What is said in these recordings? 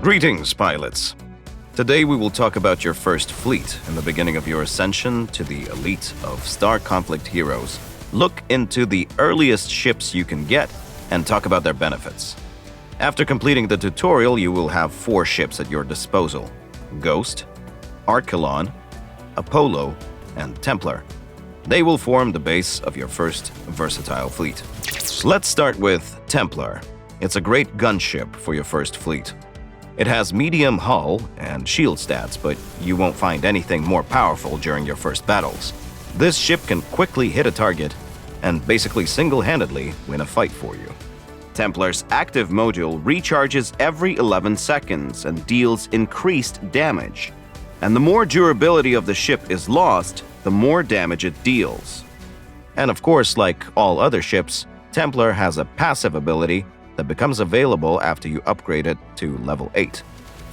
Greetings, pilots! Today we will talk about your first fleet in the beginning of your ascension to the elite of Star Conflict heroes. Look into the earliest ships you can get and talk about their benefits. After completing the tutorial, you will have 4 ships at your disposal: Ghost, Archelon, Apollo, and Templar. They will form the base of your first versatile fleet. Let's start with Templar. It's a great gunship for your first fleet. It has medium hull and shield stats, but you won't find anything more powerful during your first battles. This ship can quickly hit a target and basically single-handedly win a fight for you. Templar's active module recharges every 11 seconds and deals increased damage. And the more durability of the ship is lost, the more damage it deals. And of course, like all other ships, Templar has a passive ability that becomes available after you upgrade it to level 8.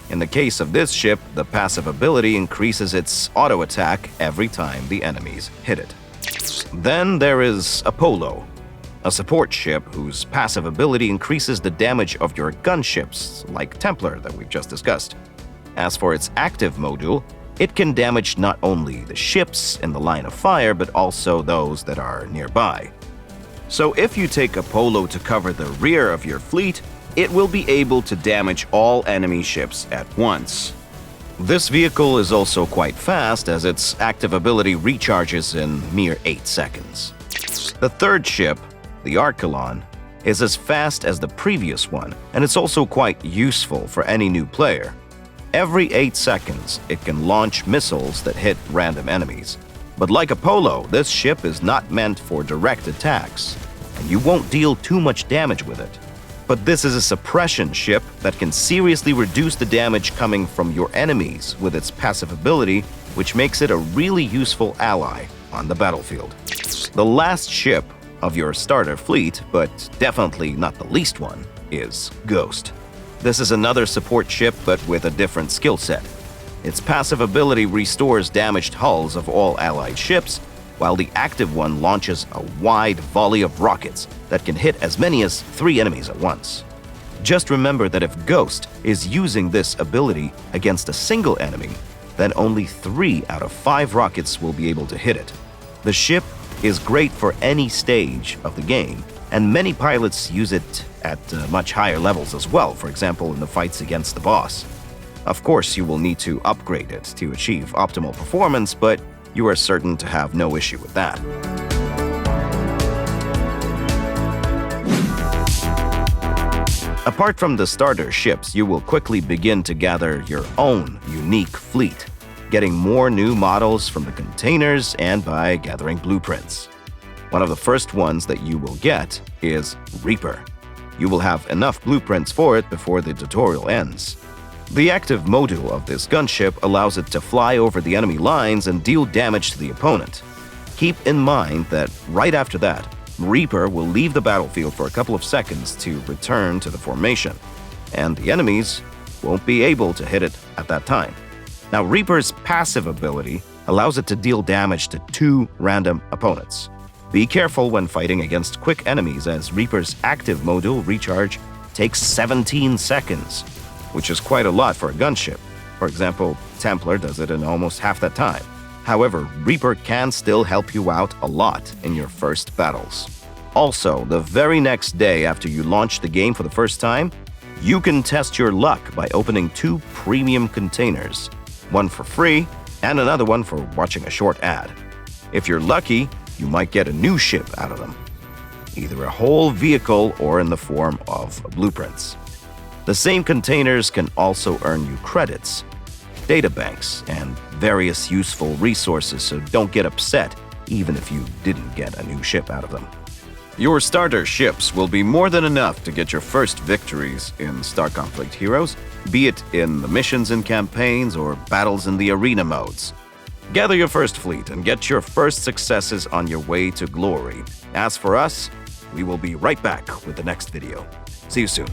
In the case of this ship, the passive ability increases its auto attack every time the enemies hit it. Then there is Apollo, a support ship whose passive ability increases the damage of your gunships, like Templar that we've just discussed. As for its active module, it can damage not only the ships in the line of fire, but also those that are nearby. So if you take Apollo to cover the rear of your fleet, it will be able to damage all enemy ships at once. This vehicle is also quite fast, as its active ability recharges in mere 8 seconds. The third ship, the Archelon, is as fast as the previous one, and it's also quite useful for any new player. Every 8 seconds, it can launch missiles that hit random enemies. But like Apollo, this ship is not meant for direct attacks, and you won't deal too much damage with it. But this is a suppression ship that can seriously reduce the damage coming from your enemies with its passive ability, which makes it a really useful ally on the battlefield. The last ship of your starter fleet, but definitely not the least one, is Ghost. This is another support ship, but with a different skill set. Its passive ability restores damaged hulls of all allied ships, while the active one launches a wide volley of rockets that can hit as many as 3 enemies at once. Just remember that if Ghost is using this ability against a single enemy, then only 3 out of 5 rockets will be able to hit it. The ship is great for any stage of the game, and many pilots use it at much higher levels as well, for example in the fights against the boss. Of course, you will need to upgrade it to achieve optimal performance, but you are certain to have no issue with that. Apart from the starter ships, you will quickly begin to gather your own unique fleet, getting more new models from the containers and by gathering blueprints. One of the first ones that you will get is Reaper. You will have enough blueprints for it before the tutorial ends. The active module of this gunship allows it to fly over the enemy lines and deal damage to the opponent. Keep in mind that right after that, Reaper will leave the battlefield for a couple of seconds to return to the formation, and the enemies won't be able to hit it at that time. Now, Reaper's passive ability allows it to deal damage to 2 random opponents. Be careful when fighting against quick enemies, as Reaper's active module recharge takes 17 seconds, which is quite a lot for a gunship. For example, Templar does it in almost half that time. However, Reaper can still help you out a lot in your first battles. Also, the very next day after you launch the game for the first time, you can test your luck by opening 2 premium containers, one for free and another one for watching a short ad. If you're lucky, you might get a new ship out of them, either a whole vehicle or in the form of blueprints. The same containers can also earn you credits, databanks, and various useful resources, so don't get upset even if you didn't get a new ship out of them. Your starter ships will be more than enough to get your first victories in Star Conflict Heroes, be it in the missions and campaigns or battles in the arena modes. Gather your first fleet and get your first successes on your way to glory. As for us, we will be right back with the next video. See you soon.